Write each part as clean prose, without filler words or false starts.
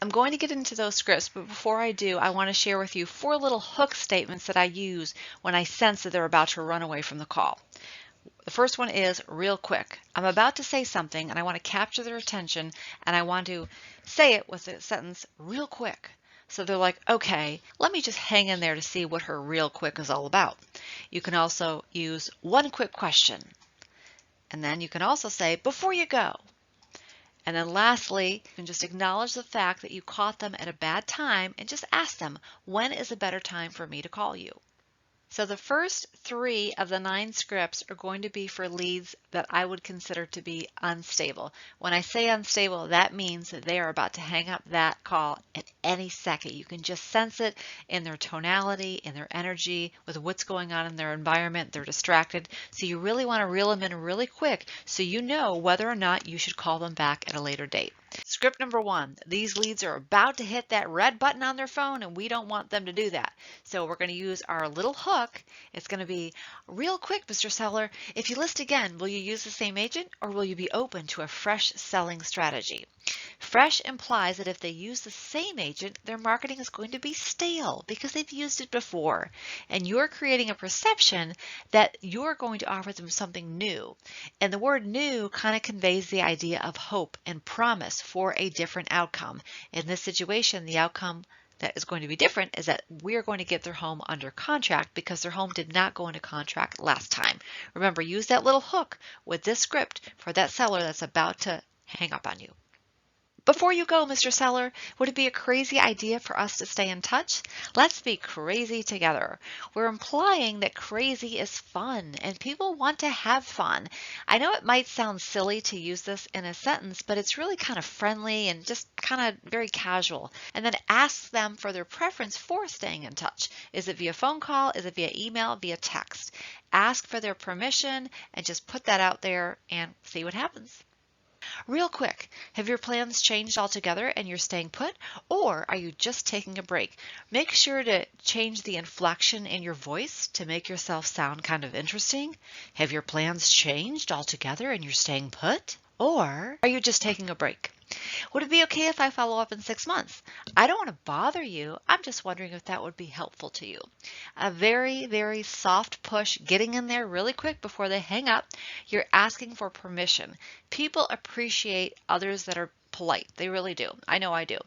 I'm going to get into those scripts, but before I do, I want to share with you 4 little hook statements that I use when I sense that they're about to run away from the call. The first one is real quick. I'm about to say something and I want to capture their attention and I want to say it with a sentence real quick. So they're like, okay, let me just hang in there to see what her real quick is all about. You can also use one quick question. And then you can also say, before you go. And then lastly, you can just acknowledge the fact that you caught them at a bad time and just ask them, when is a better time for me to call you? So the first 3 of the 9 scripts are going to be for leads that I would consider to be unstable. When I say unstable, that means that they are about to hang up that call at any second. You can just sense it in their tonality, in their energy, with what's going on in their environment. They're distracted. So you really want to reel them in really quick so you know whether or not you should call them back at a later date. Script number 1, these leads are about to hit that red button on their phone and we don't want them to do that. So we're going to use our little hook. It's going to be, real quick, Mr. Seller, if you list again, will you use the same agent or will you be open to a fresh selling strategy? Fresh implies that if they use the same agent, their marketing is going to be stale because they've used it before. And you're creating a perception that you're going to offer them something new. And the word new kind of conveys the idea of hope and promise for a different outcome. In this situation, the outcome that is going to be different is that we're going to get their home under contract because their home did not go into contract last time. Remember, use that little hook with this script for that seller that's about to hang up on you. Before you go, Mr. Seller, would it be a crazy idea for us to stay in touch? Let's be crazy together. We're implying that crazy is fun and people want to have fun. I know it might sound silly to use this in a sentence, but it's really kind of friendly and just kind of very casual. And then ask them for their preference for staying in touch. Is it via phone call? Is it via email? Via text? Ask for their permission and just put that out there and see what happens. Real quick, have your plans changed altogether and you're staying put, or are you just taking a break? Make sure to change the inflection in your voice to make yourself sound kind of interesting. Have your plans changed altogether and you're staying put, or are you just taking a break? Would it be okay if I follow up in 6 months? I don't want to bother you. I'm just wondering if that would be helpful to you. A very, very soft push, getting in there really quick before they hang up. You're asking for permission. People appreciate others that are polite. They really do. I know I do.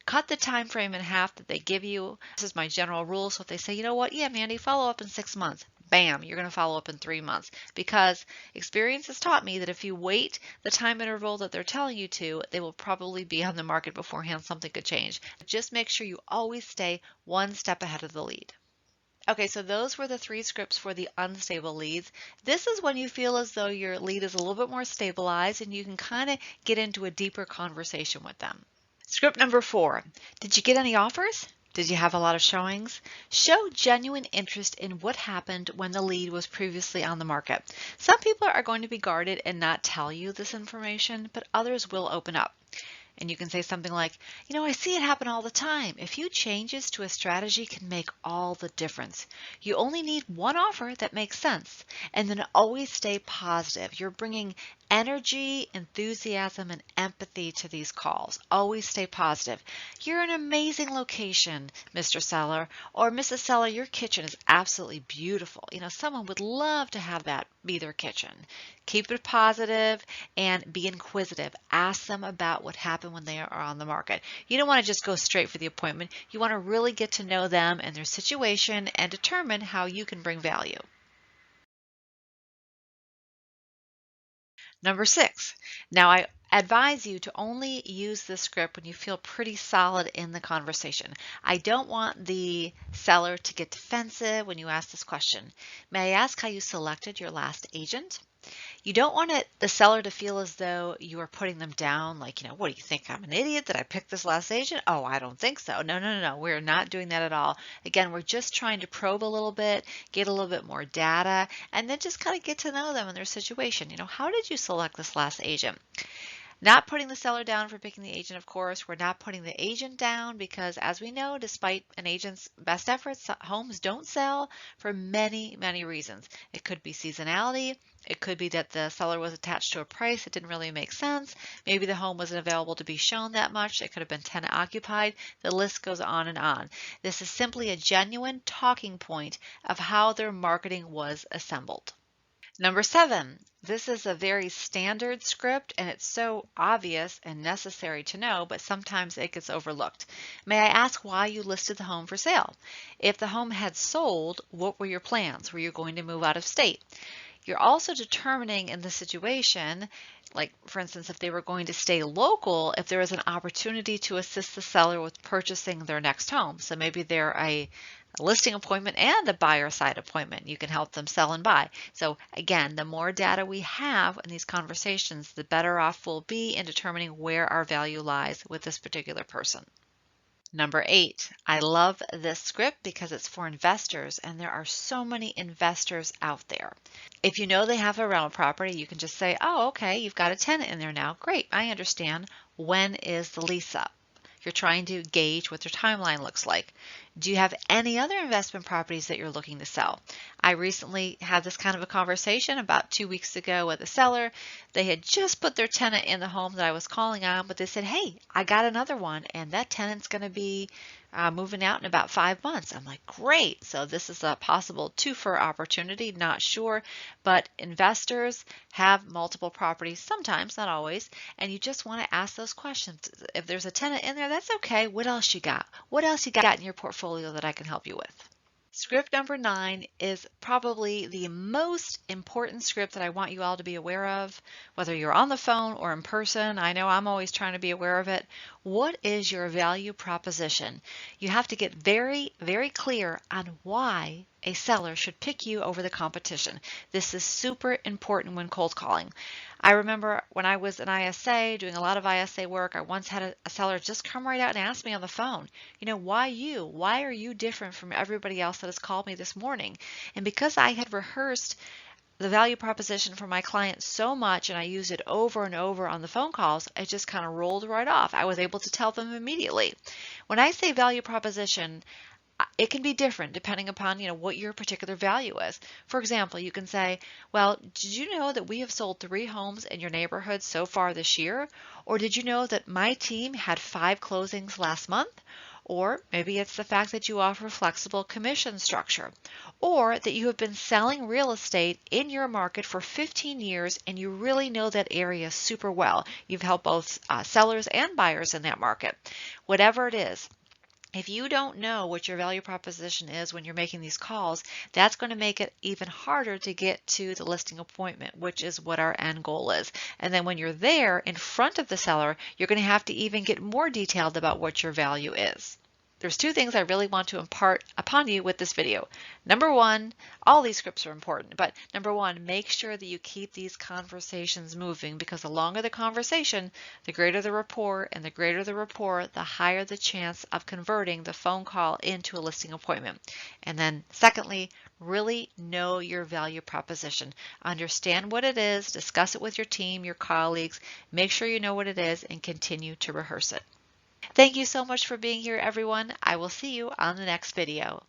Cut the time frame in half that they give you. This is my general rule. So if they say, you know what, yeah, Mandy, follow up in 6 months. Bam, you're going to follow up in 3 months because experience has taught me that if you wait the time interval that they're telling you to, they will probably be on the market beforehand. Something could change. Just make sure you always stay one step ahead of the lead. Okay, so those were the 3 scripts for the unstable leads. This is when you feel as though your lead is a little bit more stabilized and you can kind of get into a deeper conversation with them. Script number 4, did you get any offers? Did you have a lot of showings? Show genuine interest in what happened when the lead was previously on the market. Some people are going to be guarded and not tell you this information, but others will open up. And you can say something like, you know, I see it happen all the time. A few changes to a strategy can make all the difference. You only need one offer that makes sense, and then always stay positive. You're bringing energy, enthusiasm, and empathy to these calls. Always stay positive. You're an amazing location, Mr. Seller, or Mrs. Seller, your kitchen is absolutely beautiful. You know, someone would love to have that be their kitchen. Keep it positive and be inquisitive. Ask them about what happened when they are on the market. You don't want to just go straight for the appointment. You want to really get to know them and their situation and determine how you can bring value. Number 6, now I advise you to only use this script when you feel pretty solid in the conversation. I don't want the seller to get defensive when you ask this question. May I ask how you selected your last agent? You don't want the seller to feel as though you are putting them down, like, you know, what do you think? I'm an idiot that I picked this last agent? Oh, I don't think so. No, no, no, no. We're not doing that at all. Again, we're just trying to probe a little bit, get a little bit more data, and then just kind of get to know them and their situation. You know, how did you select this last agent? Not putting the seller down for picking the agent, of course. We're not putting the agent down because, as we know, despite an agent's best efforts, homes don't sell for many, many reasons. It could be seasonality. It could be that the seller was attached to a price that didn't really make sense. Maybe the home wasn't available to be shown that much. It could have been tenant occupied. The list goes on and on. This is simply a genuine talking point of how their marketing was assembled. Number 7, this is a very standard script and it's so obvious and necessary to know, but sometimes it gets overlooked. May I ask why you listed the home for sale? If the home had sold, what were your plans? Were you going to move out of state? You're also determining in the situation, like for instance, if they were going to stay local, if there was an opportunity to assist the seller with purchasing their next home. So maybe they're a listing appointment and a buyer side appointment. You can help them sell and buy. So again, the more data we have in these conversations, the better off we'll be in determining where our value lies with this particular person. Number 8, I love this script because it's for investors and there are so many investors out there. If you know they have a rental property, you can just say, oh, okay, you've got a tenant in there now. Great, I understand. When is the lease up? You're trying to gauge what their timeline looks like. Do you have any other investment properties that you're looking to sell? I recently had this kind of a conversation about 2 weeks ago with a seller. They had just put their tenant in the home that I was calling on, but they said, hey, I got another one and that tenant's going to be moving out in about 5 months. I'm like, great. So this is a possible twofer opportunity, not sure, but investors have multiple properties sometimes, not always, and you just want to ask those questions. If there's a tenant in there, that's okay. What else you got? What else you got in your portfolio that I can help you with? Script number 9 is probably the most important script that I want you all to be aware of, whether you're on the phone or in person. I know I'm always trying to be aware of it. What is your value proposition? You have to get very, very clear on why a seller should pick you over the competition. This is super important when cold calling. I remember when I was an ISA, doing a lot of ISA work, I once had a seller just come right out and ask me on the phone, why you? Why are you different from everybody else that has called me this morning? And because I had rehearsed the value proposition for my client so much and I used it over and over on the phone calls, it just kind of rolled right off. I was able to tell them immediately. When I say value proposition, it can be different depending upon what your particular value is. For example, you can say, well, did you know that we have sold 3 homes in your neighborhood so far this year? Or did you know that my team had 5 closings last month? Or maybe it's the fact that you offer flexible commission structure, or that you have been selling real estate in your market for 15 years and you really know that area super well. You've helped both sellers and buyers in that market. Whatever it is, if you don't know what your value proposition is when you're making these calls, that's going to make it even harder to get to the listing appointment, which is what our end goal is. And then when you're there in front of the seller, you're going to have to even get more detailed about what your value is. There's 2 things I really want to impart upon you with this video. Number 1, all these scripts are important, but number 1, make sure that you keep these conversations moving because the longer the conversation, the greater the rapport, and the greater the rapport, the higher the chance of converting the phone call into a listing appointment. And then secondly, really know your value proposition. Understand what it is, discuss it with your team, your colleagues, make sure you know what it is, and continue to rehearse it. Thank you so much for being here, everyone. I will see you on the next video.